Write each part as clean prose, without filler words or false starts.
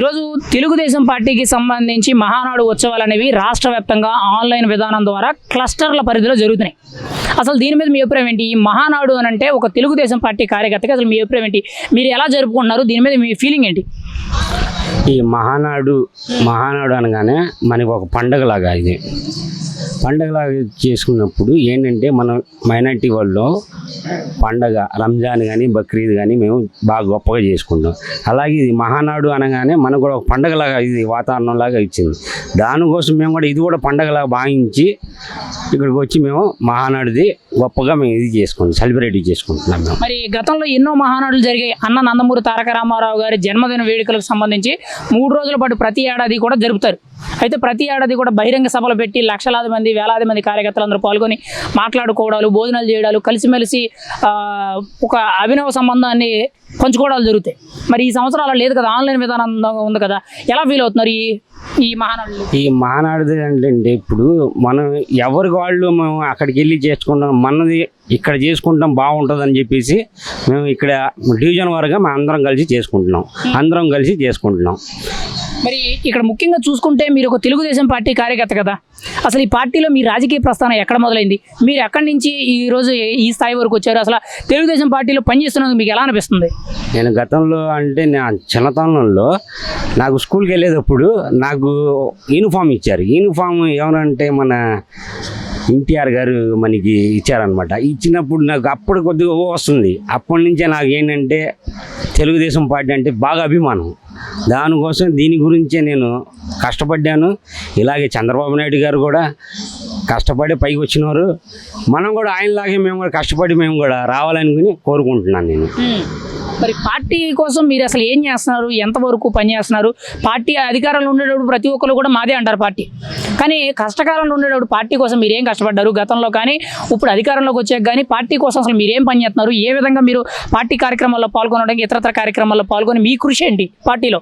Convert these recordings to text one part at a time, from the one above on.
ఈరోజు తెలుగుదేశం పార్టీకి సంబంధించి మహానాడు ఉత్సవాలు అనేవి రాష్ట్ర వ్యాప్తంగా ఆన్లైన్ విధానం ద్వారా క్లస్టర్ల పరిధిలో జరుగుతున్నాయి. అసలు దీని మీద మీ అభిప్రాయం ఏంటి? ఈ మహానాడు అని అంటే ఒక తెలుగుదేశం పార్టీ కార్యకర్తగా అసలు మీ అభిప్రాయం ఏంటి? మీరు ఎలా జరుపుకుంటున్నారు? దీని మీద మీ ఫీలింగ్ ఏంటి? ఈ మహానాడు అనగానే మనకి ఒక పండగలాగా ఇది పండగలాగా చేసుకున్నప్పుడు ఏంటంటే మనం మైనారిటీ వాళ్ళు పండగ రంజాన్ కానీ బక్రీద్ కానీ మేము బాగా గొప్పగా చేసుకుంటాం. అలాగే ఇది మహానాడు అనగానే మనకు కూడా ఒక పండగలాగా ఇది వాతావరణంలాగా ఇచ్చింది. దానికోసం మేము కూడా ఇది కూడా పండగలాగా భావించి ఇక్కడికి వచ్చి మేము మహానాడుది గొప్పగా మేము ఇది చేసుకుంటాం, సెలబ్రేట్ చేసుకుంటున్నాం. మేము మరి గతంలో ఎన్నో మహానాడులు జరిగాయి. అన్న నందమూరి తారక రామారావు గారి జన్మదిన వేడుకలకు సంబంధించి 3 రోజుల పాటు ప్రతి ఏడాది కూడా జరుపుతారు. అయితే ప్రతి ఏడాది కూడా బహిరంగ సభలు పెట్టి లక్షలాది మంది వేలాది మంది కార్యకర్తలందరూ పాల్గొని మాట్లాడుకోవడాలు, భోజనాలు చేయడాలు, కలిసిమెలిసి ఒక అభినవ సంబంధాన్ని పంచుకోవడాలు జరుగుతాయి. మరి ఈ సంవత్సరం అలా లేదు కదా, ఆన్లైన్ విధానం ఉంది కదా, ఎలా ఫీల్ అవుతున్నారు ఈ మహానాడు అంటే ఇప్పుడు మనం ఎవరికి వాళ్ళు మేము అక్కడికి వెళ్ళి చేసుకుంటాం, మనది ఇక్కడ చేసుకుంటాం బాగుంటుందని చెప్పేసి మేము ఇక్కడ డివిజన్ వారుగా మేము అందరం కలిసి చేసుకుంటున్నాం. మరి ఇక్కడ ముఖ్యంగా చూసుకుంటే మీరు ఒక తెలుగుదేశం పార్టీ కార్యకర్త కదా, అసలు ఈ పార్టీలో మీ రాజకీయ ప్రస్థానం ఎక్కడ మొదలైంది? మీరు ఎక్కడి నుంచి ఈరోజు ఈ స్థాయి వరకు వచ్చారు? అసలు తెలుగుదేశం పార్టీలో పనిచేస్తున్నందుకు మీకు ఎలా అనిపిస్తుంది? నేను గతంలో అంటే నా చిన్నతనంలో నాకు స్కూల్కి వెళ్ళేటప్పుడు నాకు యూనిఫామ్ ఇచ్చారు. యూనిఫామ్ ఎవరంటే మన ఎన్టీఆర్ గారు మనకి ఇచ్చారనమాట. ఇచ్చినప్పుడు నాకు అప్పుడు కొద్దిగా వస్తుంది. అప్పటి నుంచే నాకు ఏంటంటే తెలుగుదేశం పార్టీ అంటే బాగా అభిమానం. దానికోసం దీని గురించే నేను కష్టపడ్డాను. ఇలాగే చంద్రబాబు నాయుడు గారు కూడా కష్టపడి పైకి వచ్చినారు. మనం కూడా ఆయనలాగే మేము కూడా కష్టపడి మేము కూడా రావాలనుకుని కోరుకుంటున్నాను నేను. మరి పార్టీ కోసం మీరు అసలు ఏం చేస్తున్నారు? ఎంతవరకు పని చేస్తున్నారు? పార్టీ అధికారంలో ఉండేటప్పుడు ప్రతి ఒక్కరు కూడా మాదే అంటారు పార్టీ, కానీ కష్టకాలంలో ఉండేటప్పుడు పార్టీ కోసం మీరు ఏం కష్టపడ్డారు గతంలో కానీ ఇప్పుడు అధికారంలోకి వచ్చాక కానీ? పార్టీ కోసం అసలు మీరు ఏం పని చేస్తున్నారు? ఏ విధంగా మీరు పార్టీ కార్యక్రమాల్లో పాల్గొనడానికి, ఇతరత్ర కార్యక్రమాల్లో పాల్గొని మీ కృషి ఏంటి పార్టీలో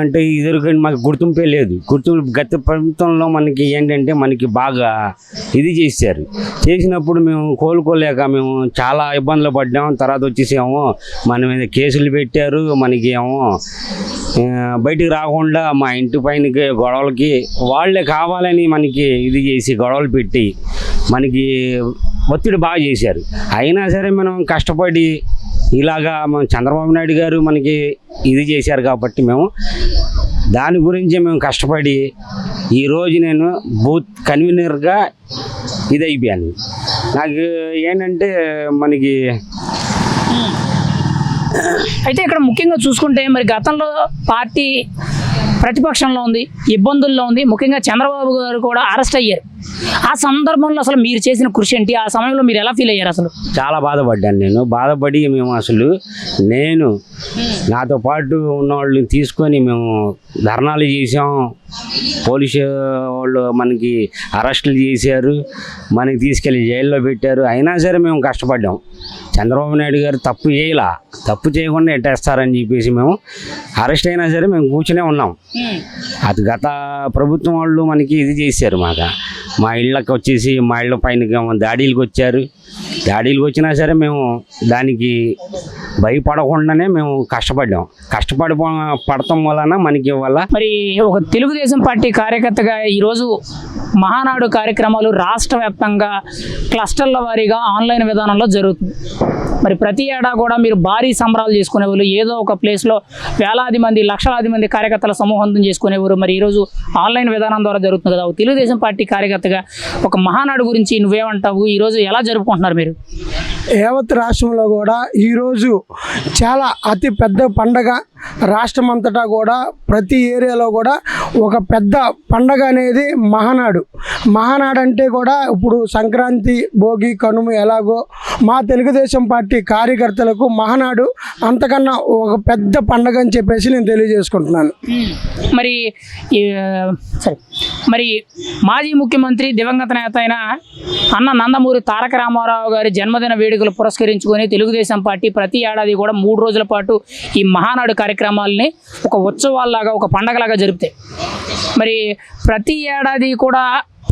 అంటే ఇదివరకు మాకు గుర్తింపే లేదు. గత ప్రభుత్వంలో మనకి ఏంటంటే మనకి బాగా ఇది చేసినప్పుడు మేము కోలుకోలేక మేము చాలా ఇబ్బందులు పడ్డాము. తర్వాత వచ్చేసేమో మన మీద కేసులు పెట్టారు. మనకి ఏమో బయటికి రాకుండా మా ఇంటి పైన గొడవలకి వాళ్ళే కావాలని మనకి ఇది చేసి గొడవలు పెట్టి మనకి ఒత్తిడి బాగా చేశారు. అయినా సరే మనం కష్టపడి ఇలాగా చంద్రబాబు నాయుడు గారు మనకి ఇది చేశారు కాబట్టి మేము దాని గురించి మేము కష్టపడి ఈరోజు నేను బూత్ కన్వీనర్గా ఇది అయిపోయాను. నాకు ఏంటంటే మనకి అయితే ఇక్కడ ముఖ్యంగా చూసుకుంటే మరి గతంలో పార్టీ ప్రతిపక్షంలో ఉంది, ఇబ్బందుల్లో ఉంది. ముఖ్యంగా చంద్రబాబు గారు కూడా అరెస్ట్ అయ్యారు. ఆ సందర్భంలో అసలు మీరు చేసిన కృషి ఏంటి? ఆ సమయంలో మీరు ఎలా ఫీల్ అయ్యారు? అసలు చాలా బాధపడ్డాను. నేను బాధపడి మేము నేను నాతో పాటు ఉన్న వాళ్ళని తీసుకొని మేము ధర్నాలు చేసాం. పోలీసు వాళ్ళు మనకి అరెస్టులు చేశారు, మనకి తీసుకెళ్ళి జైల్లో పెట్టారు. అయినా సరే మేము కష్టపడ్డాం. చంద్రబాబు నాయుడు గారు తప్పు చేయకుండా ఎట్టేస్తారని చెప్పేసి మేము అరెస్ట్ అయినా సరే మేము కూర్చునే ఉన్నాం. అది గత ప్రభుత్వం వాళ్ళు మనకి ఇది చేశారు. మా ఇళ్ళకి వచ్చేసి మా ఇళ్ళ పైన దాడులకు వచ్చారు. దాడులకు వచ్చినా సరే మేము దానికి భయపడకుండానే మేము పడటం వలన మనకి మరి ఒక తెలుగుదేశం పార్టీ కార్యకర్తగా ఈరోజు మహానాడు కార్యక్రమాలు రాష్ట్ర వ్యాప్తంగా క్లస్టర్ల వారీగా ఆన్లైన్ విధానంలో జరుగుతుంది. మరి ప్రతి ఏడా కూడా మీరు భారీ సంబరాలు చేసుకునేవాళ్ళు, ఏదో ఒక ప్లేస్లో వేలాది మంది లక్షలాది మంది కార్యకర్తల సమూహం చేసుకునేవారు. మరి ఈరోజు ఆన్లైన్ విధానం ద్వారా జరుగుతుంది కదా. తెలుగుదేశం పార్టీ కార్యకర్తగా ఒక మహానాడు గురించి నువ్వేమంటావు? ఈరోజు ఎలా జరుపుకుంటున్నారు మీరు? యావత్ రాష్ట్రంలో కూడా ఈరోజు చాలా అతి పెద్ద పండగ. రాష్ట్రం అంతటా కూడా ప్రతి ఏరియాలో కూడా ఒక పెద్ద పండగ అనేది మహానాడు అంటే కూడా ఇప్పుడు సంక్రాంతి, భోగి, కనుమ ఎలాగో మా తెలుగుదేశం పార్టీ కార్యకర్తలకు మహానాడు అంతకన్నా ఒక పెద్ద పండగ అని చెప్పేసి నేను తెలియజేసుకుంటున్నాను. మరి మాజీ ముఖ్యమంత్రి దివంగత నేత అయిన అన్న నందమూరి తారక రామారావు గారి జన్మదిన వేడుకలు పురస్కరించుకొని తెలుగుదేశం పార్టీ ప్రతి ఏడాది కూడా 3 రోజుల పాటు ఈ మహానాడు కార్యక్రమాలని ఒక ఉత్సవాల్లాగా, ఒక పండగలాగా జరుపుతాయి. మరి ప్రతి ఏడాది కూడా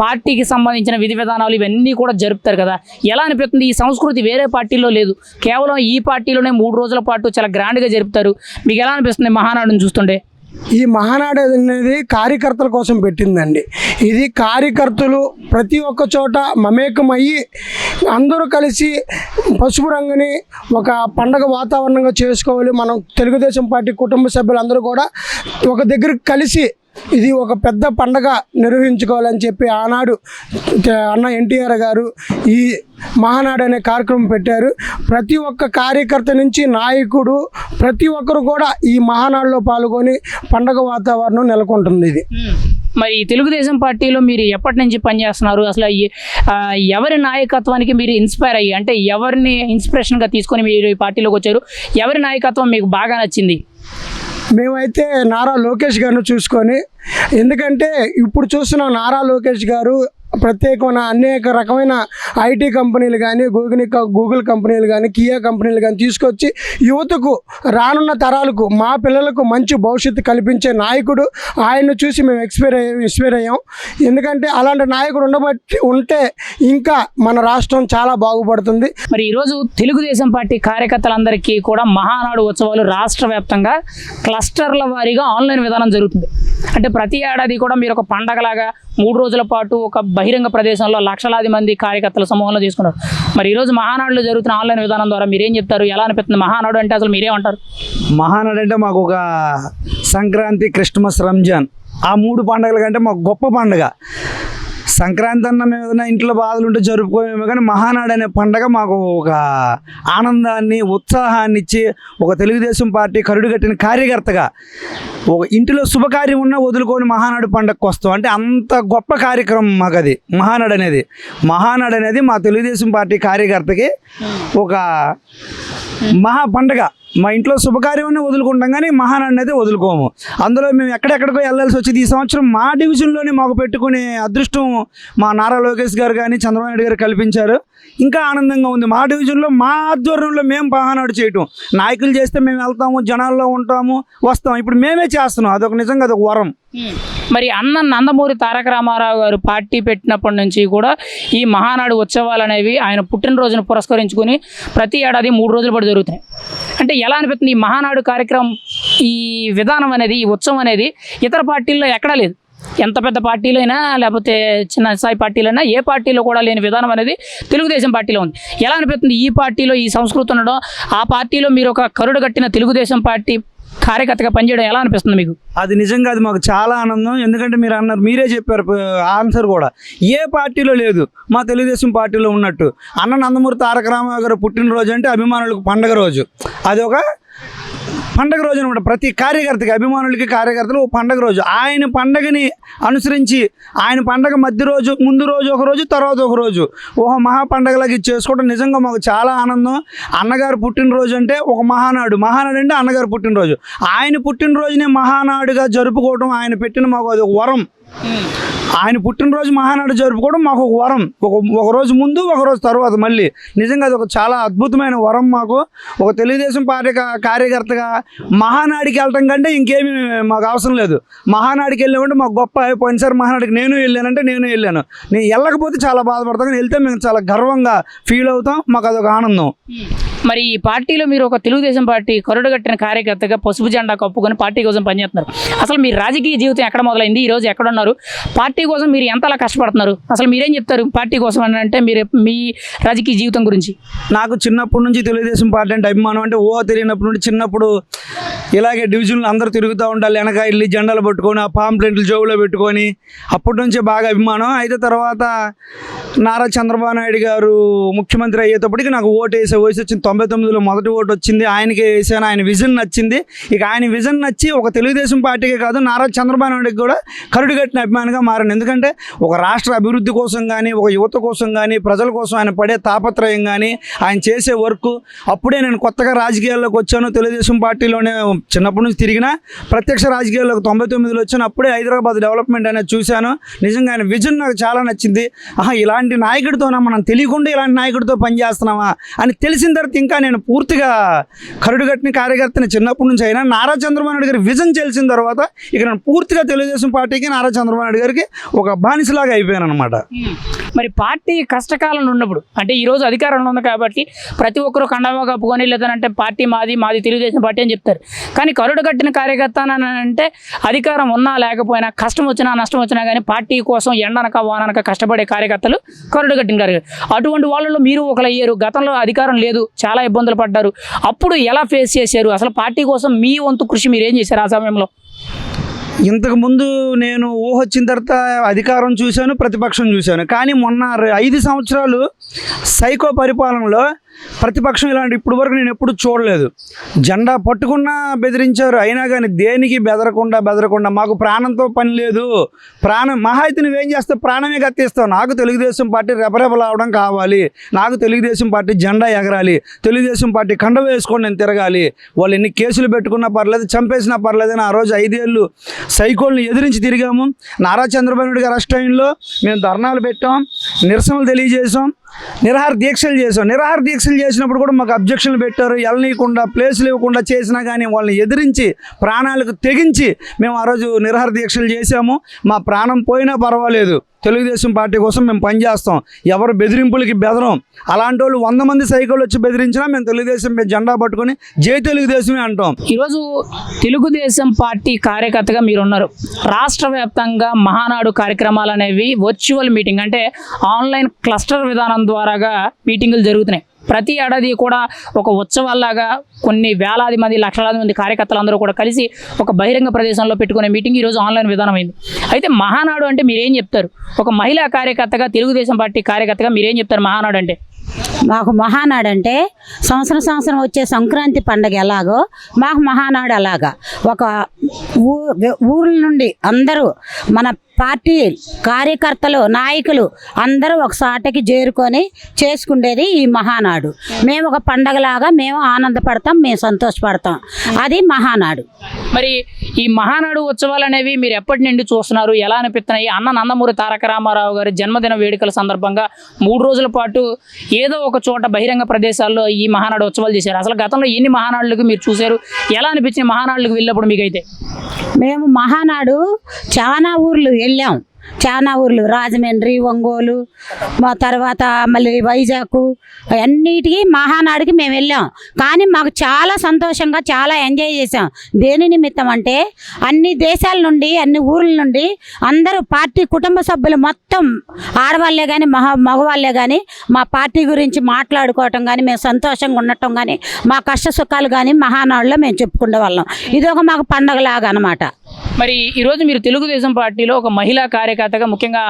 పార్టీకి సంబంధించిన విధి విధానాలు ఇవన్నీ కూడా జరుపుతారు కదా. ఎలా అనిపిస్తుంది? ఈ సంస్కృతి వేరే పార్టీలో లేదు, కేవలం ఈ పార్టీలోనే 3 రోజుల పాటు చాలా గ్రాండ్గా జరుపుతారు. మీకు ఎలా అనిపిస్తుంది మహానాడుని చూస్తుంటే? ఈ మహానాడు అనేది కార్యకర్తల కోసం పెట్టిందండి. ఇది కార్యకర్తలు ప్రతి ఒక్క చోట మమేకమయ్యి అందరూ కలిసి పసుపు రంగుని ఒక పండగ వాతావరణంగా చేసుకోవాలి. మనం తెలుగుదేశం పార్టీ కుటుంబ సభ్యులందరూ కూడా ఒక దగ్గరికి కలిసి ఇది ఒక పెద్ద పండగ నిర్వహించుకోవాలని చెప్పి ఆనాడు అన్న ఎన్టీఆర్ గారు ఈ మహానాడు అనే కార్యక్రమం పెట్టారు. ప్రతి ఒక్క కార్యకర్త నుంచి నాయకుడు ప్రతి ఒక్కరు కూడా ఈ మహానాడులో పాల్గొని పండగ వాతావరణం నెలకొంటుంది. ఇది మరి తెలుగుదేశం పార్టీలో మీరు ఎప్పటి నుంచి పనిచేస్తున్నారు? అసలు ఎవరి నాయకత్వానికి మీరు ఇన్స్పైర్ అయ్యి, అంటే ఎవరిని ఇన్స్పిరేషన్గా తీసుకొని మీరు ఈ పార్టీలోకి వచ్చారు? ఎవరి నాయకత్వం మీకు బాగా నచ్చింది? మేమైతే నారా లోకేష్ గారిని చూసుకొని, ఎందుకంటే ఇప్పుడు చూస్తున్న నారా లోకేష్ గారు ప్రత్యేకమైన అనేక రకమైన ఐటీ కంపెనీలు కానీ గూగుల్ కంపెనీలు కానీ కియా కంపెనీలు కానీ తీసుకొచ్చి యువతకు రానున్న తరాలకు మా పిల్లలకు మంచి భవిష్యత్తు కల్పించే నాయకుడు. ఆయన్ని చూసి మేము ఇన్స్పైర్ అయ్యాం. ఎందుకంటే అలాంటి నాయకుడు ఉంటే ఇంకా మన రాష్ట్రం చాలా బాగుపడుతుంది. మరి ఈరోజు తెలుగుదేశం పార్టీ కార్యకర్తలందరికీ కూడా మహానాడు ఉత్సవాలు రాష్ట్ర వ్యాప్తంగా క్లస్టర్ల వారీగా ఆన్లైన్ విధానం జరుగుతుంది. అంటే ప్రతి ఏడాది కూడా మీరు ఒక పండగలాగా 3 రోజుల పాటు ఒక బహిరంగ ప్రదేశంలో లక్షలాది మంది కార్యకర్తల సమూహంలో తీసుకున్నారు. మరి ఈరోజు మహానాడులో జరుగుతున్న ఆన్లైన్ విధానం ద్వారా మీరేం చెప్తారు? ఎలా అనిపిస్తుంది మహానాడు అంటే? అసలు మీరేమంటారు? మహానాడు అంటే మాకు ఒక సంక్రాంతి, క్రిస్మస్, రంజాన్ ఆ 3 పండుగల కంటే మాకు గొప్ప పండుగ. సంక్రాంతి అన్న మేము ఏదైనా ఇంట్లో బాధలు ఉంటే జరుపుకోమేమో, కానీ మహానాడు అనే పండుగ మాకు ఒక ఆనందాన్ని, ఉత్సాహాన్ని ఇచ్చి, ఒక తెలుగుదేశం పార్టీ కరుడు కట్టిన కార్యకర్తగా ఒక ఇంటిలో శుభకార్యం ఉన్నా వదులుకొని మహానాడు పండుగకు వస్తాం. అంటే అంత గొప్ప కార్యక్రమం మాకు అది మహానాడు అనేది మా తెలుగుదేశం పార్టీ కార్యకర్తకి ఒక మహా పండుగ. మా ఇంట్లో శుభకార్యం వదులుకుంటాం కానీ మహానాడు అనేది వదులుకోము. అందులో మేము ఎక్కడెక్కడికో వెళ్ళాల్సి వచ్చింది. ఈ సంవత్సరం మా డివిజన్లోనే మాకు పెట్టుకునే అదృష్టం మా నారా లోకేష్ గారు కానీ చంద్రబాబు నాయుడు గారు కల్పించారు. ఇంకా ఆనందంగా ఉంది. మా డివిజన్లో మా ఆధ్వర్యంలో మేము మహానాడు చేయటం. నాయకులు చేస్తే మేము వెళ్తాము, జనాల్లో ఉంటాము, వస్తాం. ఇప్పుడు మేమే చేస్తున్నాం. అదొక నిజంగా అదొక వరం. మరి అన్న నందమూరి తారక రామారావు గారు పార్టీ పెట్టినప్పటి నుంచి కూడా ఈ మహానాడు ఉత్సవాలు అనేవి ఆయన పుట్టినరోజును పురస్కరించుకుని ప్రతి ఏడాది 3 రోజుల పాటు జరుగుతాయి. అంటే ఎలా అనిపిస్తుంది ఈ మహానాడు కార్యక్రమం, ఈ విధానం అనేది, ఈ ఉత్సవం అనేది ఇతర పార్టీల్లో ఎక్కడా లేదు? ఎంత పెద్ద పార్టీలైనా లేకపోతే చిన్న స్థాయి పార్టీలైనా ఏ పార్టీలో కూడా లేని విధానం అనేది తెలుగుదేశం పార్టీలో ఉంది. ఎలా అనిపిస్తుంది ఈ పార్టీలో ఈ సంస్కృతి ఉండడం, ఆ పార్టీలో మీరు ఒక కరుడు కట్టిన తెలుగుదేశం పార్టీ కార్యకర్తగా పనిచేయడం ఎలా అనిపిస్తుంది మీకు? అది నిజంగా అది మాకు చాలా ఆనందం. ఎందుకంటే మీరు అన్నారు, మీరే చెప్పారు ఆన్సర్ కూడా, ఏ పార్టీలో లేదు మా తెలుగుదేశం పార్టీలో ఉన్నట్టు. అన్న నందమూరి తారక రామారావు గారు పుట్టినరోజు అంటే అభిమానులకు పండగ రోజు. అది ఒక పండగ రోజు అనమాట. ప్రతి కార్యకర్తకి, అభిమానులకి, కార్యకర్తలు ఒక పండగ రోజు. ఆయన పండగని అనుసరించి ఆయన పండగ మధ్య రోజు, ముందు రోజు ఒక రోజు, తర్వాత ఒక రోజు ఒక మహా పండగలాగా చేసుకోవడం నిజంగా మాకు చాలా ఆనందం. అన్నగారు పుట్టినరోజు అంటే ఒక మహానాడు అంటే అన్నగారు పుట్టినరోజు. ఆయన పుట్టినరోజునే మహానాడుగా జరుపుకోవడం ఆయన పెట్టిన మాకు అది ఒక వరం. ఆయన పుట్టినరోజు మహానాడు జరుపుకోవడం మాకు ఒక వరం. ఒక రోజు ముందు, ఒక రోజు తర్వాత మళ్ళీ. నిజంగా అది ఒక చాలా అద్భుతమైన వరం మాకు. ఒక తెలుగుదేశం పార్టీ కార్యకర్తగా మహానాడికి వెళ్ళటం కంటే ఇంకేమీ మాకు అవసరం లేదు. మహానాడికి వెళ్ళామంటే మాకు గొప్ప. పోయినసారి మహానాడికి నేను వెళ్ళాను. నేను వెళ్ళకపోతే చాలా బాధపడతాను, కానీ వెళ్తే మేము చాలా గర్వంగా ఫీల్ అవుతాం. మాకు అదొక ఆనందం. మరి ఈ పార్టీలో మీరు ఒక తెలుగుదేశం పార్టీ కరుడు కట్టిన కార్యకర్తగా పసుపు జెండా కప్పుకొని పార్టీ కోసం పనిచేస్తున్నారు. అసలు మీ రాజకీయ జీవితం ఎక్కడ మొదలైంది? ఈ రోజు ఎక్కడున్నారు? పార్టీ కోసం మీరు ఎంతలా కష్టపడుతున్నారు? అసలు మీరేం చెప్తారు పార్టీ కోసం అని అంటే? మీరు మీ రాజకీయ జీవితం గురించి. నాకు చిన్నప్పటి నుంచి తెలుగుదేశం పార్టీ అంటే అభిమానం. అంటే తెలియనప్పటి నుండి చిన్నప్పుడు ఇలాగే డివిజన్లు అందరూ తిరుగుతూ ఉండాలి, వెనక వెళ్ళి జెండాలు పట్టుకొని ఆ పాంప్లెంట్లు జోబులో పెట్టుకొని, అప్పటి నుంచే బాగా అభిమానం. అయితే తర్వాత నారా చంద్రబాబు నాయుడు గారు ముఖ్యమంత్రి అయ్యేటప్పటికి నాకు ఓటు వేసే వయసు వచ్చింది. 99లో మొదటి ఓటు వచ్చింది. ఆయనకే వేసాను. ఆయన విజన్ నచ్చింది. ఇక ఆయన విజన్ నచ్చి ఒక తెలుగుదేశం పార్టీకే కాదు, నారా చంద్రబాబు నాయుడుకి కూడా కరుడు కట్టిన అభిమానిగా మారాను. ఎందుకంటే ఒక రాష్ట్ర అభివృద్ధి కోసం కానీ, ఒక యువత కోసం కానీ, ప్రజల కోసం ఆయన పడే తాపత్రయం కానీ, ఆయన చేసే వర్క్. అప్పుడే నేను కొత్తగా రాజకీయాల్లోకి వచ్చాను. తెలుగుదేశం పార్టీలోనే చిన్నప్పటి నుంచి తిరిగిన, ప్రత్యక్ష రాజకీయాల్లోకి 99లో వచ్చాను. అప్పుడే హైదరాబాద్ డెవలప్మెంట్ అనేది చూశాను. నిజంగా ఆయన విజన్ నాకు చాలా నచ్చింది. ఇలాంటి నాయకుడితోనా మనం తెలియకుండా ఇలాంటి నాయకుడితో పనిచేస్తున్నామా అని తెలిసిన తర్వాత అయితే ఇంకా నేను పూర్తిగా కరుడుగట్టిన కార్యకర్తని చిన్నప్పటి నుంచి అయినా నారా చంద్రబాబు నాయుడు గారి విజన్ తెలిసిన తర్వాత ఇక నేను పూర్తిగా తెలుగుదేశం పార్టీకి నారా చంద్రబాబు నాయుడు గారికి ఒక బానిసలాగా అయిపోయాను అనమాట. మరి పార్టీ కష్టకాలంలో ఉన్నప్పుడు అంటే ఈ రోజు అధికారంలో ఉంది కాబట్టి ప్రతి ఒక్కరు కండవా కప్పుకొని లేదంటే పార్టీ మాది తెలుగుదేశం పార్టీ అని చెప్తారు. కానీ కరుడు కట్టిన కార్యకర్త అని అంటే అధికారం ఉన్నా లేకపోయినా కష్టం వచ్చినా నష్టం వచ్చినా కానీ పార్టీ కోసం ఎండనక వాననక కష్టపడే కార్యకర్తలు కరుడు కట్టిన కార్యకర్తలు. అటువంటి వాళ్ళలో మీరు ఒకరు అయ్యారు. గతంలో అధికారం లేదు, చాలా ఇబ్బందులు పడ్డారు. అప్పుడు ఎలా ఫేస్ చేశారు? అసలు పార్టీ కోసం మీ వంతు కృషి మీరు ఏం చేశారు ఆ సమయంలో? ఇంతకుముందు నేను వచ్చిన తర్వాత అధికారం చూశాను, ప్రతిపక్షం చూశాను. కానీ మొన్న 5 సంవత్సరాలు సైకో పరిపాలనలో ప్రతిపక్షం ఇలాంటి ఇప్పుడు వరకు నేను ఎప్పుడు చూడలేదు. జెండా పట్టుకున్నా బెదిరించారు, అయినా కానీ దేనికి బెదరకుండా మాకు ప్రాణంతో పని లేదు, ప్రాణం మహా అయితే నువ్వేం చేస్తావు, ప్రాణమే కత్తిస్తావు, నాకు తెలుగుదేశం పార్టీ రెపరెపలావడం కావాలి, నాకు తెలుగుదేశం పార్టీ జెండా ఎగరాలి, తెలుగుదేశం పార్టీ కండ వేసుకొని నేను తిరగాలి, వాళ్ళు ఎన్ని కేసులు పెట్టుకున్నా పర్లేదు, చంపేసినా పర్లేదు అని ఆ రోజు 5 ఏళ్ళు సైకోల్ని ఎదిరించి తిరిగాము. నారా చంద్రబాబు నాయుడు గారు టైంలో మేము ధర్నాలు పెట్టాం, నిరసనలు తెలియజేసాం, నిరాహార దీక్షలు చేసినప్పుడు కూడా మాకు అబ్జెక్షన్లు పెట్టారు. వెళ్ళనీయకుండా ప్లేసులు ఇవ్వకుండా చేసినా కానీ వాళ్ళని ఎదిరించి ప్రాణాలకు తెగించి మేము ఆ రోజు నిరాహార దీక్షలు చేశాము. మా ప్రాణం పోయినా పర్వాలేదు, తెలుగుదేశం పార్టీ కోసం మేము పనిచేస్తాం, ఎవరు బెదిరింపులకి బెదరం. అలాంటి వాళ్ళు 100 మంది సైకిల్ వచ్చి బెదిరించినా మేము తెలుగుదేశం మీద జెండా పట్టుకొని జై తెలుగుదేశమే అంటాం. ఈరోజు తెలుగుదేశం పార్టీ కార్యకర్తగా మీరున్నారు. రాష్ట్ర వ్యాప్తంగా మహానాడు కార్యక్రమాలు అనేవి వర్చువల్ మీటింగ్ అంటే ఆన్లైన్ క్లస్టర్ విధానం ద్వారాగా మీటింగులు జరుగుతున్నాయి. ప్రతి ఏడాది కూడా ఒక ఉత్సవాల్లాగా కొన్ని వేలాది మంది లక్షలాది మంది కార్యకర్తలందరూ కూడా కలిసి ఒక బహిరంగ ప్రదేశంలో పెట్టుకునే మీటింగ్ ఈరోజు ఆన్లైన్ విధానం అయింది. అయితే మహానాడు అంటే మీరేం చెప్తారు? ఒక మహిళా కార్యకర్తగా, తెలుగుదేశం పార్టీ కార్యకర్తగా మీరేం చెప్తారు మహానాడు అంటే? మాకు మహానాడు అంటే సంవత్సరం వచ్చే సంక్రాంతి పండుగ ఎలాగో మాకు మహానాడు అలాగా. ఒక ఊర్ల నుండి అందరూ మన పార్టీ కార్యకర్తలు, నాయకులు అందరూ ఒక సాటకి చేరుకొని చేసుకునేది ఈ మహానాడు. మేము ఒక పండగలాగా మేము ఆనందపడతాం, మేము సంతోషపడతాం. అది మహానాడు. మరి ఈ మహానాడు ఉత్సవాలు అనేవి మీరు ఎప్పటి నుండి చూస్తున్నారు? ఎలా అనిపిస్తున్నాయి? అన్న నందమూరి తారక రామారావు గారి జన్మదిన వేడుకల సందర్భంగా 3 రోజుల పాటు ఏదో ఒక చోట బహిరంగ ప్రదేశాల్లో ఈ మహానాడు ఉత్సవాలు చేశారు. అసలు గతంలో ఎన్ని మహానాడులకు మీరు చూశారు? ఎలా అనిపించిన మహానాడులకు వెళ్ళినప్పుడు మీకైతే? మేము మహానాడు చాలా ఊర్లు వెళ్ళాం, చాలా ఊర్లు, రాజమండ్రి, ఒంగోలు, మా తర్వాత మళ్ళీ వైజాగ్, అన్నిటికీ మహానాడుకి మేము వెళ్ళాం. కానీ మాకు చాలా సంతోషంగా చాలా ఎంజాయ్ చేసాం. దేని నిమిత్తం అంటే అన్ని దేశాల నుండి, అన్ని ఊర్ల నుండి అందరూ పార్టీ కుటుంబ సభ్యులు మొత్తం ఆడవాళ్ళే కానీ మగవాళ్ళే కానీ మా పార్టీ గురించి మాట్లాడుకోవటం కానీ, మేము సంతోషంగా ఉండటం కానీ, మా కష్ట సుఖాలు కానీ మహానాడులో మేము చెప్పుకునే వాళ్ళం. ఇది ఒక మాకు పండగలాగా అనమాట. మరి ఈరోజు మీరు తెలుగుదేశం పార్టీలో ఒక మహిళా కార్యకర్తగా, ముఖ్యంగా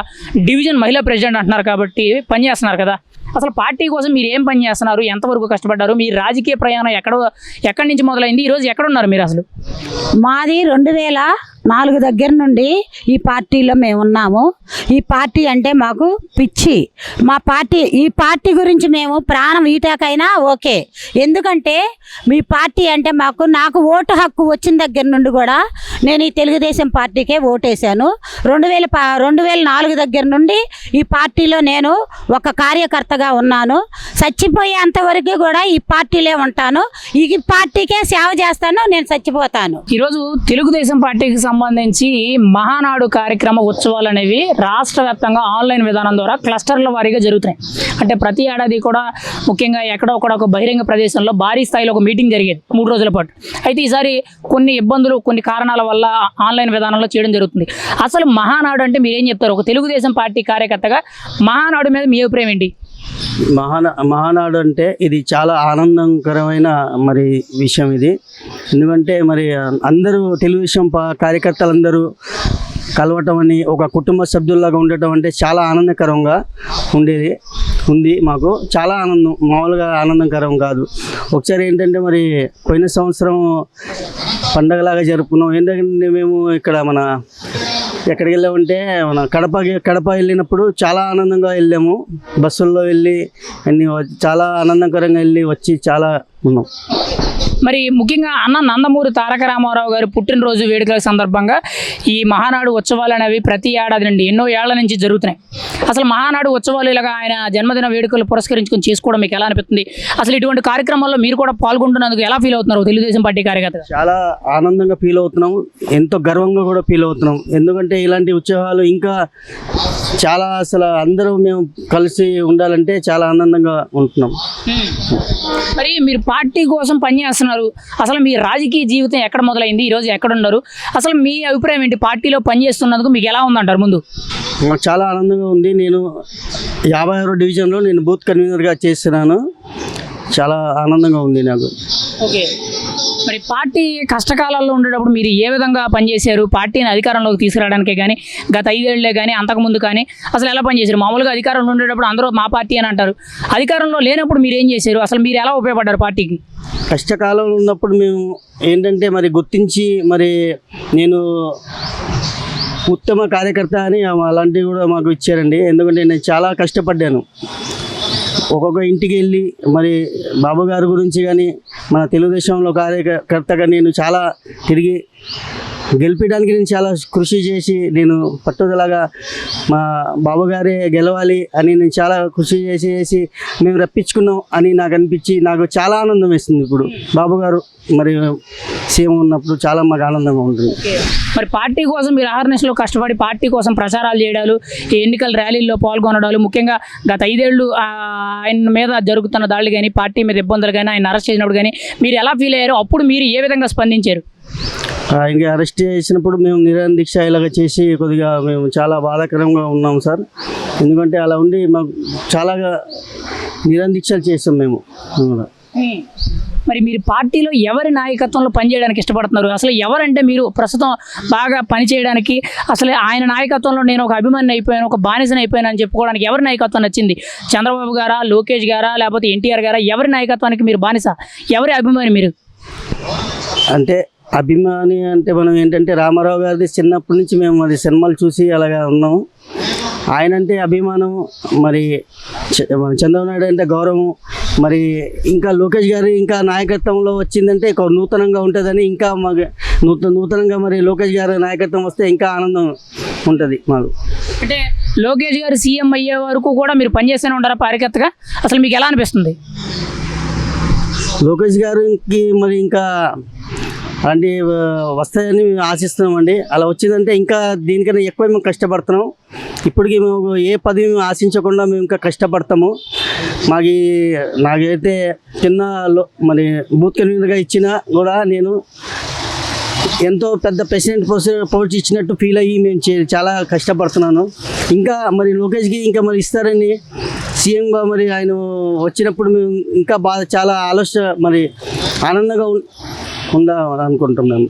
డివిజన్ మహిళా ప్రెసిడెంట్ అంటున్నారు కాబట్టి పనిచేస్తున్నారు కదా. అసలు పార్టీ కోసం మీరు ఏం పని చేస్తున్నారు? ఎంతవరకు కష్టపడ్డారు? మీ రాజకీయ ప్రయాణం ఎక్కడి నుంచి మొదలైంది? ఈరోజు ఎక్కడున్నారు మీరు అసలు? మాది 2004 దగ్గర నుండి ఈ పార్టీలో మేము ఉన్నాము. ఈ పార్టీ అంటే మాకు పిచ్చి. ఈ పార్టీ గురించి మేము ప్రాణం ఈటాకైనా ఓకే. ఎందుకంటే మీ పార్టీ అంటే నాకు ఓటు హక్కు వచ్చిన దగ్గర నుండి కూడా నేను ఈ తెలుగుదేశం పార్టీకే ఓటేశాను. 2004 దగ్గర నుండి ఈ పార్టీలో నేను ఒక కార్యకర్తగా ఉన్నాను. చచ్చిపోయేంతవరకు కూడా ఈ పార్టీలే ఉంటాను, ఈ పార్టీకే సేవ చేస్తాను, నేను చచ్చిపోతాను. ఈరోజు తెలుగుదేశం పార్టీకి సంబంధించి మహానాడు కార్యక్రమ ఉత్సవాలు అనేవి రాష్ట్ర వ్యాప్తంగా ఆన్లైన్ విధానం ద్వారా క్లస్టర్ల వారీగా జరుగుతున్నాయి. అంటే ప్రతి ఏడాది కూడా ముఖ్యంగా ఎక్కడో ఒక బహిరంగ ప్రదేశంలో భారీ స్థాయిలో ఒక మీటింగ్ జరిగేది 3 రోజుల పాటు. అయితే ఈసారి కొన్ని ఇబ్బందులు, కొన్ని కారణాల వల్ల ఆన్లైన్ విధానంలో చేయడం జరుగుతుంది. అసలు మహానాడు అంటే మీరేం చెప్తారు? ఒక తెలుగుదేశం పార్టీ కార్యకర్తగా మహానాడు మీద మీ అభిప్రాయం ఏంటి? మహానాడు అంటే ఇది చాలా ఆనందకరమైన విషయం ఇది. ఎందుకంటే అందరూ తెలుగుదేశం కార్యకర్తలందరూ కలవటం అని, ఒక కుటుంబ సభ్యుల్లాగా ఉండటం అంటే చాలా ఆనందకరంగా ఉంది. మాకు చాలా ఆనందం, మామూలుగా ఆనందకరం కాదు. ఒకసారి ఏంటంటే పోయిన సంవత్సరం పండగలాగా జరుపుకున్నాం. ఏంటంటే మేము ఇక్కడ ఎక్కడికి వెళ్ళామంటే కడప వెళ్ళినప్పుడు చాలా ఆనందంగా వెళ్ళాము. బస్సుల్లో వెళ్ళి చాలా ఆనందకరంగా వచ్చి చాలా ఉన్నాం. మరి ముఖ్యంగా అన్న నందమూరి తారక రామారావు గారి పుట్టినరోజు వేడుకల సందర్భంగా ఈ మహానాడు ఉత్సవాలు అనేవి ప్రతి ఏడాది నుండి ఎన్నో ఏళ్ల నుంచి జరుగుతున్నాయి. అసలు మహానాడు ఉత్సవాలు ఇలాగా ఆయన జన్మదిన వేడుకలు పురస్కరించుకొని చేసుకోవడం మీకు ఎలా అనిపిస్తుంది? అసలు ఇటువంటి కార్యక్రమాల్లో మీరు కూడా పాల్గొంటున్నందుకు ఎలా ఫీల్ అవుతున్నారు తెలుగుదేశం పార్టీ కార్యకర్తగా? చాలా ఆనందంగా ఫీల్ అవుతున్నాం, ఎంతో గర్వంగా కూడా ఫీల్ అవుతున్నాం. ఎందుకంటే ఇలాంటి ఉత్సవాలు ఇంకా చాలా అసలు అందరూ మేము కలిసి ఉండాలంటే చాలా ఆనందంగా ఉంటున్నాం. మరి మీరు పార్టీ కోసం పనిచేస్తున్నారు, అసలు మీ రాజకీయ జీవితం ఎక్కడ మొదలైంది, ఈరోజు ఎక్కడ ఉన్నారు, అసలు మీ అభిప్రాయం ఏంటి? పార్టీలో పనిచేస్తున్నందుకు మీకు ఎలా ఉందంటారు? ముందు నాకు చాలా ఆనందంగా ఉంది. నేను 56వ డివిజన్లో నేను బూత్ కన్వీనర్గా చేస్తున్నాను. చాలా ఆనందంగా ఉంది నాకు. ఓకే, మరి పార్టీ కష్టకాలాల్లో ఉండేటప్పుడు మీరు ఏ విధంగా పనిచేశారు? పార్టీని అధికారంలోకి తీసుకురావడానికే కానీ, గత 5 ఏళ్లే కానీ, అంతకుముందు కానీ అసలు ఎలా పనిచేశారు? మామూలుగా అధికారంలో ఉండేటప్పుడు అందరూ మా పార్టీ అని అంటారు, అధికారంలో లేనప్పుడు మీరు ఏం చేశారు? అసలు మీరు ఎలా ఉపయోగపడ్డారు పార్టీకి? కష్టకాలం ఉన్నప్పుడు మేము ఏంటంటే మరి గుర్తించి మరి నేను ఉత్తమ కార్యకర్త అని అలాంటివి కూడా మాకు ఇచ్చారండి. ఎందుకంటే నేను చాలా కష్టపడ్డాను. ఒక్కొక్క ఇంటికి వెళ్ళి మరి బాబు గారి గురించి కానీ మన తెలుగుదేశంలో కార్యకర్తగా నేను చాలా తిరిగి గెలిపించడానికి నేను చాలా కృషి చేసి నేను పట్టుదలగా మా బాబుగారే గెలవాలి అని నేను చాలా కృషి చేసి మేము రప్పించుకున్నాం అని నాకు అనిపించి నాకు చాలా ఆనందం వేస్తుంది. ఇప్పుడు బాబుగారు మరి సీఎం ఉన్నప్పుడు చాలా మాకు ఆనందంగా ఉంటుంది. మరి పార్టీ కోసం మీరు అవేర్నెస్లో కష్టపడి పార్టీ కోసం ప్రచారాలు చేయడాలు, ఎన్నికల ర్యాలీల్లో పాల్గొనడాలు, ముఖ్యంగా గత 5 ఏళ్ళు ఆయన మీద జరుగుతున్న దాడులు కానీ, పార్టీ మీద ఇబ్బందులు కానీ, ఆయన అరెస్ట్ చేసినప్పుడు కానీ మీరు ఎలా ఫీల్ అయ్యారు? అప్పుడు మీరు ఏ విధంగా స్పందించారు? ఇంకా అరెస్ట్ చేసినప్పుడు మేము నిరాదీక్ష ఇలాగ చేసి కొద్దిగా మేము చాలా బాధాకరంగా ఉన్నాము సార్. ఎందుకంటే అలా ఉండి మాకు చాలా నిరాదీక్షలు చేస్తాం మేము. మరి మీరు పార్టీలో ఎవరి నాయకత్వంలో పనిచేయడానికి ఇష్టపడుతున్నారు? అసలు ఎవరంటే మీరు ప్రస్తుతం బాగా పనిచేయడానికి, అసలు ఆయన నాయకత్వంలో నేను ఒక అభిమాని అయిపోయాను, ఒక బానిసని అయిపోయాను అని చెప్పుకోవడానికి ఎవరి నాయకత్వం నచ్చింది? చంద్రబాబు గారా, లోకేష్ గారా, లేకపోతే ఎన్టీఆర్ గారా? ఎవరి నాయకత్వానికి మీరు బానిస, ఎవరి అభిమాని మీరు? అంటే అభిమాని అంటే మనం ఏంటంటే రామారావు గారిది చిన్నప్పటి నుంచి మేము అది సినిమాలు చూసి అలాగా ఉన్నాము. ఆయన అంటే అభిమానం, మరి చంద్రబాబు నాయుడు అంటే గౌరవం, మరి ఇంకా లోకేష్ గారి ఇంకా నాయకత్వంలో వచ్చిందంటే నూతనంగా ఉంటుందని ఇంకా మాకు నూతనంగా మరి లోకేష్ గారి నాయకత్వం వస్తే ఇంకా ఆనందం ఉంటుంది మాకు. అంటే లోకేష్ గారు సీఎం అయ్యే వరకు కూడా మీరు పనిచేస్తూనే ఉంటారా కార్యకర్తగా? అసలు మీకు ఎలా అనిపిస్తుంది? లోకేష్ గారికి మరి ఇంకా అలాంటి వస్తాయని మేము ఆశిస్తున్నామండి. అలా వచ్చిందంటే ఇంకా దీనికన్నా ఎక్కువ మేము కష్టపడుతున్నాం. ఇప్పటికీ మేము ఏ పదవి మేము ఆశించకుండా మేము ఇంకా కష్టపడతాము. నాకైతే చిన్న మరి బూత్ కన్వీనర్గా ఇచ్చినా కూడా నేను ఎంతో పెద్ద ప్రెసిడెంట్ పోస్ట్ ఇచ్చినట్టు ఫీల్ అయ్యి మేము చాలా కష్టపడుతున్నాను. ఇంకా మరి లోకేష్కి ఇంకా మరి ఇస్తారని సీఎంగా మరి ఆయన వచ్చినప్పుడు మేము ఇంకా చాలా మరి ఆనందంగా ఉండాలనుకుంటున్నాము.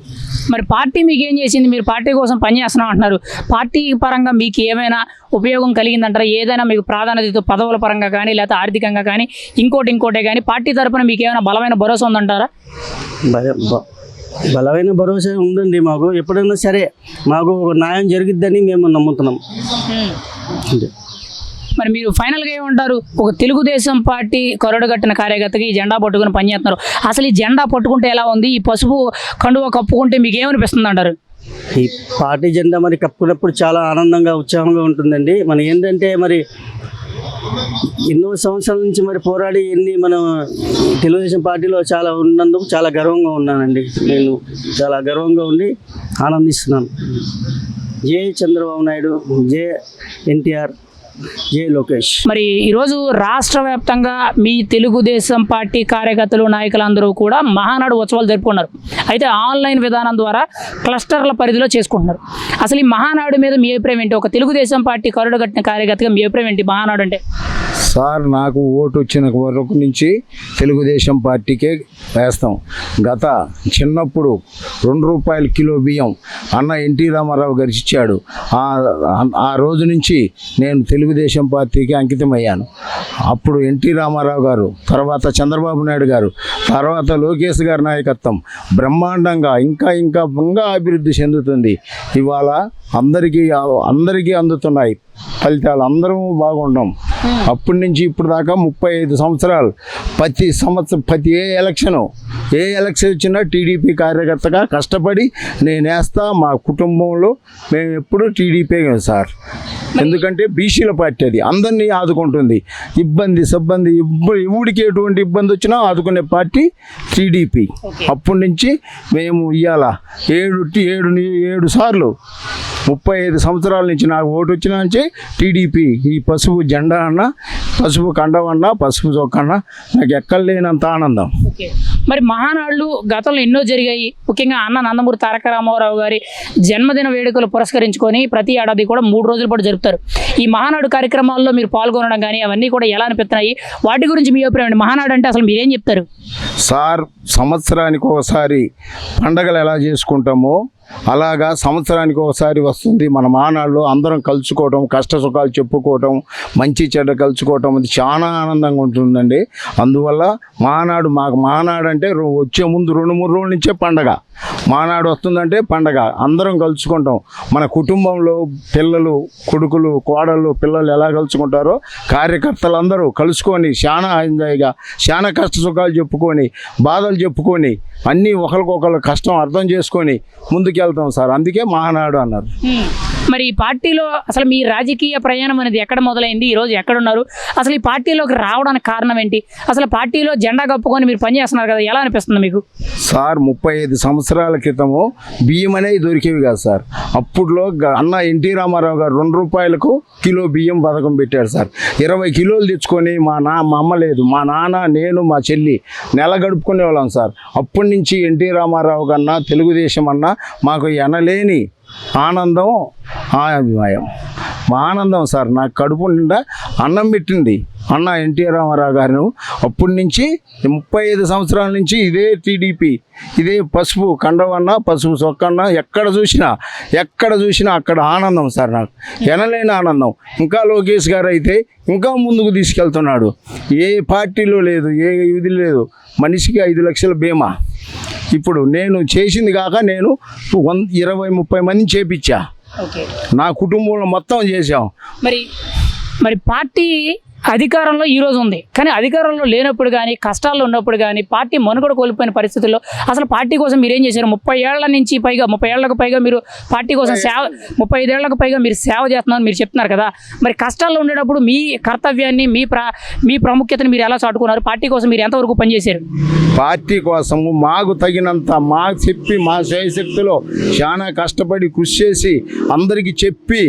మరి పార్టీ మీకు ఏం చేసింది? మీరు పార్టీ కోసం పనిచేస్తున్నాం అంటున్నారు, పార్టీ పరంగా మీకు ఏమైనా ఉపయోగం కలిగిందంటారా? ఏదైనా మీకు ప్రాధాన్యత పదవుల పరంగా కానీ, లేకపోతే ఆర్థికంగా కానీ, ఇంకోటే కానీ పార్టీ తరఫున మీకు ఏమైనా బలమైన భరోసా ఉందంటారా? బలమైన భరోసా ఉందండి మాకు. ఎప్పుడైనా సరే మాకు న్యాయం జరిగిద్దని మేము నమ్ముతున్నాం. మరి మీరు ఫైనల్గా ఏమంటారు? ఒక తెలుగుదేశం పార్టీ కరడుగట్టిన కార్యకర్తకి ఈ జెండా పట్టుకుని పనిచేస్తున్నారు, అసలు ఈ జెండా పట్టుకుంటే ఎలా ఉంది? ఈ పసుపు కండువా కప్పుకుంటే మీకు ఏమనిపిస్తుంది అంటారు? ఈ పార్టీ జెండా మరి కప్పుకున్నప్పుడు చాలా ఆనందంగా, ఉత్సాహంగా ఉంటుందండి. మన ఏంటంటే మరి ఎన్నో సంవత్సరాల నుంచి మరి పోరాడి మనం తెలుగుదేశం పార్టీలో చాలా ఉన్నందుకు చాలా గర్వంగా ఉన్నానండి. నేను చాలా గర్వంగా ఉండి ఆనందిస్తున్నాను. జై చంద్రబాబు నాయుడు, జై ఎన్టీఆర్, జై లోకేష్. మరి ఈరోజు రాష్ట్ర వ్యాప్తంగా మీ తెలుగుదేశం పార్టీ కార్యకర్తలు, నాయకులందరూ కూడా మహానాడు ఉత్సవాలు జరుపుకున్నారు. అయితే ఆన్లైన్ విధానం ద్వారా క్లస్టర్ల పరిధిలో చేసుకుంటున్నారు. అసలు ఈ మహానాడు మీద మీ అభిప్రాయం ఏంటి? ఒక తెలుగుదేశం పార్టీ కరడుగట్టిన కార్యకర్తగా మీ అభిప్రాయం ఏంటి మహానాడు అంటే? సార్, నాకు ఓటు వచ్చిన వరకు నుంచి తెలుగుదేశం పార్టీకే వేస్తాం. చిన్నప్పుడు 2 రూపాయల కిలో బియ్యం అన్న ఎన్టీ రామారావు గారు ఇచ్చాడు. ఆ రోజు నుంచి నేను తెలుగుదేశం పార్టీకి అంకితమయ్యాను. అప్పుడు ఎన్టీ రామారావు గారు, తర్వాత చంద్రబాబు నాయుడు గారు, తర్వాత లోకేష్ గారి నాయకత్వం బ్రహ్మాండంగా ఇంకా అభివృద్ధి చెందుతుంది. ఇవాళ అందరికీ అందుతున్నాయి ఫలితాలు. అందరం బాగుంటాం. అప్పటి నుంచి ఇప్పుడు దాకా 35 సంవత్సరాలు ప్రతి ఏ ఎలక్షన్ వచ్చినా టీడీపీ కార్యకర్తగా కష్టపడి నేను వేస్తా. మా కుటుంబంలో మేము ఎప్పుడూ టీడీపీ సార్. ఎందుకంటే బీసీల పార్టీ అది అందరినీ ఆదుకుంటుంది. ఎవడికి ఎటువంటి ఇబ్బంది వచ్చినా ఆదుకునే పార్టీ టీడీపీ. అప్పటి నుంచి మేము ఇవాళ 7 సార్లు 35 సంవత్సరాల నుంచి నాకు ఓటు వచ్చిన నుంచి టీడీపీ. ఈ పసుపు జెండా అన్నా, పసుపు కండం అన్నా, పసుపు చొక్కన్నా నాకు ఎక్కడ లేనంత ఆనందం. మరి మహానాడులు గతంలో ఎన్నో జరిగాయి. ముఖ్యంగా అన్న నందమూరి తారక రామారావు గారి జన్మదిన వేడుకలు పురస్కరించుకొని ప్రతి ఏడాది కూడా 3 రోజుల పాటు జరుపుతారు. ఈ మహానాడు కార్యక్రమాల్లో మీరు పాల్గొనడం కానీ అవన్నీ కూడా ఎలా అనిపిస్తున్నాయి? వాటి గురించి మీ అభిప్రాయం? మహానాడు అంటే అసలు మీరేం చెప్తారు? సార్, సంవత్సరానికి ఒకసారి పండగలు ఎలా చేసుకుంటామో అలాగా సంవత్సరానికి ఒకసారి వస్తుంది మన మహానాడులో. అందరం కలుసుకోవటం, కష్ట సుఖాలు చెప్పుకోవటం, మంచి చెడ్డ కలుసుకోవటం, అది చాలా ఆనందంగా ఉంటుందండి. అందువల్ల మాకు మహానాడు అంటే వచ్చే ముందు 2-3 రోజుల నుంచే పండగ. మహానాడు వస్తుందంటే పండగ. అందరం కలుసుకుంటాం. మన కుటుంబంలో పిల్లలు, కొడుకులు, కోడళ్ళు, పిల్లలు ఎలా కలుసుకుంటారో కార్యకర్తలు అందరూ కలుసుకొని చాలా ఎంజాయ్గా, చాలా కష్ట సుఖాలు చెప్పుకొని, బాధలు చెప్పుకొని, అన్నీ ఒకరికొకరు కష్టం అర్థం చేసుకొని ముందుకెళ్తాం సార్. అందుకే మహానాడు అన్నారు. మరి ఈ పార్టీలో అసలు మీ రాజకీయ ప్రయాణం అనేది ఎక్కడ మొదలైంది? ఈరోజు ఎక్కడున్నారు? అసలు ఈ పార్టీలోకి రావడానికి కారణం ఏంటి? అసలు పార్టీలో జెండా కప్పుకొని మీరు పనిచేస్తున్నారు కదా, ఎలా అనిపిస్తుంది మీకు? సార్, 35 సంవత్సరాల క్రితము బియ్యం అనేవి దొరికేవి కాదు సార్. అప్పుడులో అన్న ఎన్టీ రామారావు గారు 2 రూపాయలకు కిలో బియ్యం పథకం పెట్టారు సార్. 20 కిలోలు తెచ్చుకొని మా అమ్మ లేదు, మా నాన్న, నేను, మా చెల్లి నెల గడుపుకునే వాళ్ళం సార్. అప్పటి నుంచి ఎన్టీ రామారావు కన్నా తెలుగుదేశం అన్నా మాకు ఎనలేని ఆనందం, అభిమానం. మా ఆనందం సార్. నాకు కడుపు నిండా అన్నం పెట్టింది అన్న ఎన్టీ రామారావు గారు. అప్పటి నుంచి 35 సంవత్సరాల నుంచి ఇదే టీడీపీ, ఇదే పసుపు కండవన్నా, పసుపు చొక్కన్నా, ఎక్కడ చూసినా అక్కడ ఆనందం సార్. నాకు ఎనలేని ఆనందం. ఇంకా లోకేష్ గారు అయితే ఇంకా ముందుకు తీసుకెళ్తున్నాడు. ఏ పార్టీలో లేదు, ఏ ఇది లేదు. మనిషికి 5 లక్షల బీమా. ఇప్పుడు నేను చేసింది కాక నేను 20-30 మందిని చేపించా. నా కుటుంబంలో మొత్తం చేశాం. మరి పార్టీ అధికారంలో ఈ రోజు ఉంది, కానీ అధికారంలో లేనప్పుడు కానీ, కష్టాల్లో ఉన్నప్పుడు కానీ, పార్టీ మనుగడ కోల్పోయిన పరిస్థితుల్లో అసలు పార్టీ కోసం మీరు ఏం చేశారు? 30 ఏళ్లకు పైగా మీరు పార్టీ కోసం 35 ఏళ్లకు పైగా మీరు సేవ చేస్తున్నారని మీరు చెప్తున్నారు కదా. మరి కష్టాల్లో ఉండేటప్పుడు మీ కర్తవ్యాన్ని, మీ ప్రాముఖ్యతను మీరు ఎలా చాటుకున్నారు? పార్టీ కోసం మీరు ఎంతవరకు పనిచేశారు? పార్టీ కోసము మాకు తగినంత మా శక్తిలో చాలా కష్టపడి కృషి చేసి అందరికీ చెప్పి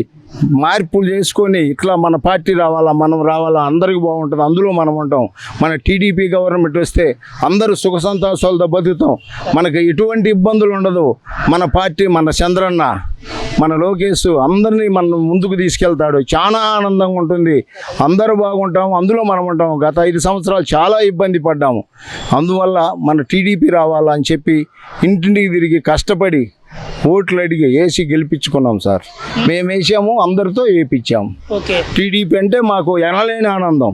మార్పులు చేసుకొని ఇట్లా మన పార్టీ రావాలా, మనం రావాలా, అందరికీ బాగుంటుంది, అందులో మనం ఉంటాం. మన టీడీపీ గవర్నమెంట్ వస్తే అందరూ సుఖ సంతోషాలతో బతుకుతాం. మనకు ఎటువంటి ఇబ్బందులు ఉండదు. మన పార్టీ, మన చంద్రన్న, మన లోకేష్ అందరినీ మనం ముందుకు తీసుకెళ్తాడు. చాలా ఆనందంగా ఉంటుంది. అందరూ బాగుంటాము, అందులో మనం ఉంటాం. గత 5 సంవత్సరాలు చాలా ఇబ్బంది పడ్డాము. అందువల్ల మన టీడీపీ రావాలా అని చెప్పి ఇంటింటికి తిరిగి కష్టపడి ఓట్లు అడిగి వేసి గెలిపించుకున్నాం సార్. మేము వేసాము, అందరితో వేయించాము. టీడీపీ అంటే మాకు ఎనలేని ఆనందం.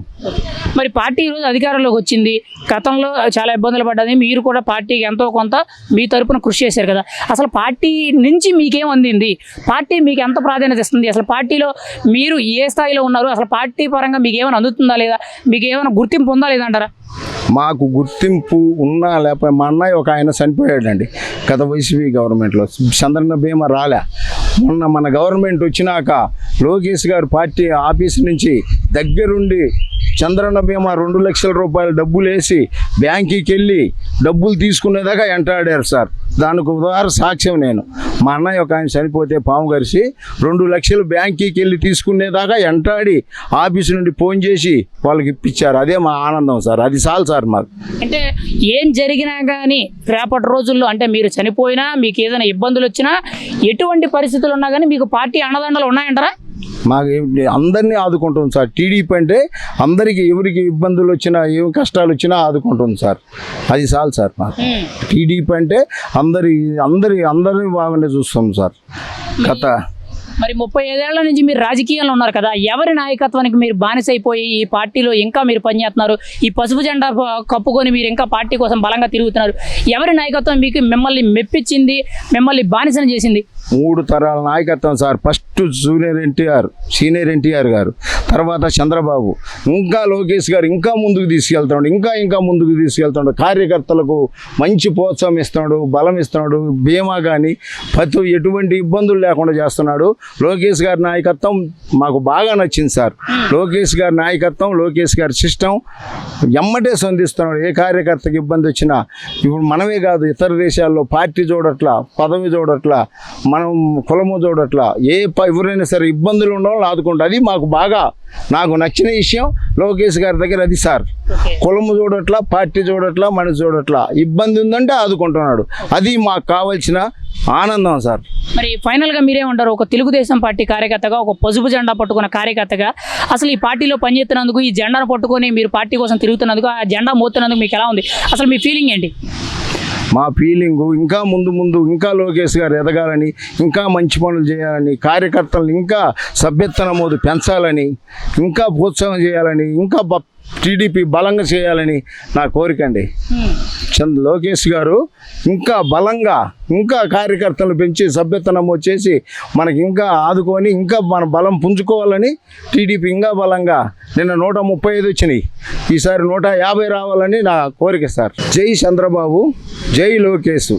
మరి పార్టీ ఈరోజు అధికారంలోకి వచ్చింది. గతంలో చాలా ఇబ్బందులు పడ్డది. మీరు కూడా పార్టీకి ఎంతో కొంత మీ తరపున కృషి చేశారు కదా. అసలు పార్టీ నుంచి మీకేం అందింది? పార్టీ మీకు ఎంత ప్రాధాన్యత ఇస్తుంది? అసలు పార్టీలో మీరు ఏ స్థాయిలో ఉన్నారు? అసలు పార్టీ పరంగా మీకు ఏమైనా అందుతుందా లేదా? మీకు ఏమైనా గుర్తింపు ఉందా లేదంటారా? మాకు గుర్తింపు ఉన్నా లేకపోతే మా అన్నయ్య ఒక ఆయన చనిపోయాడండి గత వైసీపీ గవర్నమెంట్లో. చంద్రన్న బీమా రాలే. మొన్న మన గవర్నమెంట్ వచ్చినాక లోకేష్ గారు పార్టీ ఆఫీస్ నుంచి దగ్గరుండి చంద్రన్న బీమా 2 లక్షల రూపాయలు డబ్బులు వేసి బ్యాంకుకి వెళ్ళి డబ్బులు తీసుకునేదాకా ఎంటాడారు సార్. దానికి ఉదాహరణ సాక్ష్యం నేను. మా అన్నయ్య ఒక ఆయన చనిపోతే పాము కరిసి 2 లక్షలు బ్యాంకుకి వెళ్ళి తీసుకునేదాకా ఎంటాడి ఆఫీసు నుండి ఫోన్ చేసి వాళ్ళకి ఇప్పించారు. అదే మా ఆనందం సార్. అది చాలు సార్ మాకు. అంటే ఏం జరిగినా కానీ రేపటి రోజుల్లో, అంటే మీరు చనిపోయినా, మీకు ఏదైనా ఇబ్బందులు వచ్చినా, ఎటువంటి పరిస్థితులు ఉన్నా కానీ మీకు పార్టీ అండదండలు ఉన్నాయంటారా? మాకు అందరినీ ఆదుకుంటుంది సార్. టీడీపీ అంటే అందరికీ, ఎవరికి ఇబ్బందులు వచ్చినా, ఏం కష్టాలు వచ్చినా ఆదుకుంటుంది సార్. అది చాలు సార్ మాకు. టీడీపీ అంటే అందరినీ బాగానే చూస్తాం సార్. మరి 35 ఏళ్ల నుంచి మీరు రాజకీయాల్లో ఉన్నారు కదా, ఎవరి నాయకత్వానికి మీరు బానిసైపోయి ఈ పార్టీలో ఇంకా మీరు పనిచేస్తున్నారు? ఈ పసుపు జెండా కప్పుకొని మీరు ఇంకా పార్టీ కోసం బలంగా తిరుగుతున్నారు. ఎవరి నాయకత్వం మిమ్మల్ని మెప్పించింది, మిమ్మల్ని బానిసను చేసింది? 3 తరాల నాయకత్వం సార్. ఫస్ట్ సీనియర్ ఎన్టీఆర్ గారు, తర్వాత చంద్రబాబు, ఇంకా లోకేష్ గారు ఇంకా ముందుకు తీసుకెళ్తున్నాడు, ఇంకా ముందుకు తీసుకెళ్తున్నాడు. కార్యకర్తలకు మంచి ప్రోత్సాహం ఇస్తున్నాడు, బలం ఇస్తున్నాడు. బీమా కానీ ప్రతి ఎటువంటి ఇబ్బందులు లేకుండా చేస్తున్నాడు. లోకేష్ గారి నాయకత్వం మాకు బాగా నచ్చింది సార్. లోకేష్ గారి నాయకత్వం, లోకేష్ గారి సిస్టమ్ ఎమ్మటే స్పందిస్తున్నాడు. ఏ కార్యకర్తకి ఇబ్బంది వచ్చినా ఇప్పుడు మనమే కాదు, ఇతర దేశాల్లో పార్టీ చూడట్లా, పదవి చూడట్లా, మనం కులము చూడట్లా, ఎవరైనా సరే ఇబ్బందులు ఉండడం ఆదుకుంటా. అది మాకు బాగా నాకు నచ్చిన విషయం లోకేష్ గారి దగ్గర అది సార్. కులము చూడట్లా, పార్టీ చూడట్లా, మనిషి చూడట్లా, ఇబ్బంది ఉందంటే ఆదుకుంటున్నాడు. అది మాకు కావాల్సిన ఆనందం సార్. మరి ఫైనల్గా మీరేమంటారు? ఒక తెలుగుదేశం పార్టీ కార్యకర్తగా, ఒక పసుపు జెండా పట్టుకున్న కార్యకర్తగా అసలు ఈ పార్టీలో పనిచేస్తున్నందుకు, ఈ జెండాను పట్టుకొని మీరు పార్టీ కోసం తిరుగుతున్నందుకు, ఆ జెండా మోస్తున్నందుకు మీకు ఎలా ఉంది? అసలు మీ ఫీలింగ్ ఏంటి? మా ఫీలింగు ఇంకా ముందు ఇంకా లోకేష్ గారు ఎదగాలని, ఇంకా మంచి పనులు చేయాలని, కార్యకర్తలను ఇంకా సభ్యత్వ నమోదు పెంచాలని, ఇంకా ప్రోత్సాహం చేయాలని, ఇంకా టీడీపీ బలంగా చేయాలని నా కోరిక అండి. లోకేష్ గారు ఇంకా బలంగా, ఇంకా కార్యకర్తలను పెంచి సభ్యత్వ నమోదు చేసి మనకి ఇంకా ఆదుకొని, ఇంకా మన బలం పుంజుకోవాలని, టీడీపీ ఇంకా బలంగా, నిన్న 135 వచ్చినాయి, ఈసారి 150 రావాలని నా కోరిక సార్. జై చంద్రబాబు, జై లోకేష్.